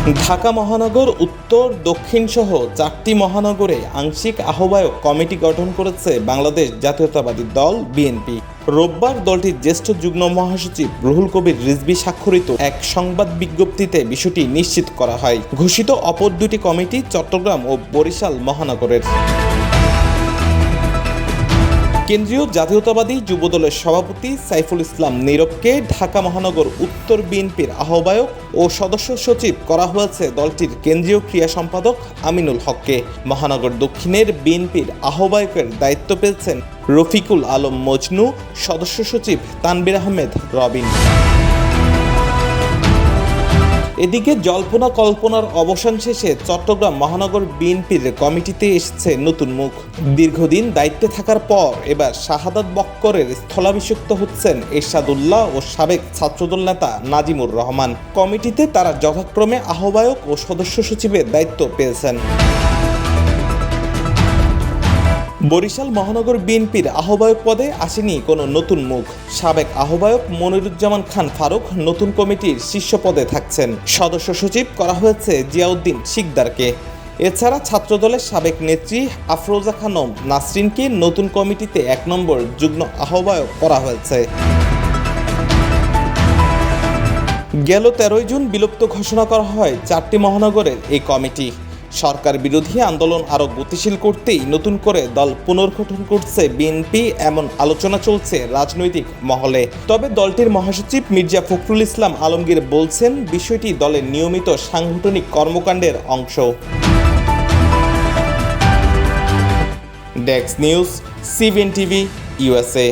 ঢাকা মহানগর উত্তর দক্ষিণ সহ 4টি মহানগরে আংশিক আহ্বায়ক কমিটি গঠন করেছে বাংলাদেশ জাতীয়তাবাদী দল বিএনপি। রোববার দলটির জ্যেষ্ঠ যুগ্ম মহাসচিব রুহুল কবির রিজভী স্বাক্ষরিত এক সংবাদ বিজ্ঞপ্তিতে বিষয়টি নিশ্চিত করা হয়। ঘোষিত অপর দুটি কমিটি চট্টগ্রাম ও বরিশাল মহানগরের। কেন্দ্রীয় জাতীয়তাবাদী যুবদলের সভাপতি সাইফুল ইসলাম নীরবকে ঢাকা মহানগর উত্তর বিএনপির আহ্বায়ক ও সদস্য সচিব করা হয়েছে দলটির কেন্দ্রীয় ক্রীড়া সম্পাদক আমিনুল হককে। মহানগর দক্ষিণের বিএনপির আহ্বায়কের দায়িত্ব পেয়েছেন রফিকুল আলম মজনু, সদস্য সচিব তানবির আহমেদ রবিন। এদিকে জল্পনা কল্পনার অবসান শেষে চট্টগ্রাম মহানগর বিএনপির কমিটিতে এসেছে নতুন মুখ। দীর্ঘদিন দায়িত্বে থাকার পর এবার শাহাদাত বক্করের স্থলাভিষিক্ত হচ্ছেন এরশাদুল্লাহ ও সাবেক ছাত্রদল নেতা নাজিমুর রহমান। কমিটিতে তারা যথাক্রমে আহ্বায়ক ও সদস্য সচিবের দায়িত্ব পেয়েছেন। বরিশাল মহানগর বিএনপির আহ্বায়ক পদে আসেনি কোনো নতুন মুখ। সাবেক আহ্বায়ক মনিরুজ্জামান খান ফারুক নতুন কমিটির শীর্ষ পদে থাকছেন। সদস্য সচিব করা হয়েছে জিয়াউদ্দিন শিকদারকে। এছাড়া ছাত্রদলের সাবেক নেত্রী আফরোজা খানম নাসরিনকে নতুন কমিটিতে 1 নম্বর যুগ্ম আহ্বায়ক করা হয়েছে। গেল 13 জুন বিলুপ্ত ঘোষণা করা হয় 4টি মহানগরের এই কমিটি। সরকার বিরোধী আন্দোলন আরও গতিশীল করতেই নতুন করে দল পুনর্গঠন করছে বিএনপি, এমন আলোচনা চলছে রাজনৈতিক মহলে। তবে দলটির মহাসচিব মির্জা ফখরুল ইসলাম আলমগীর বলছেন বিষয়টি দলের নিয়মিত সাংগঠনিক কর্মকাণ্ডের অংশ। Desk news, CBN TV, USA।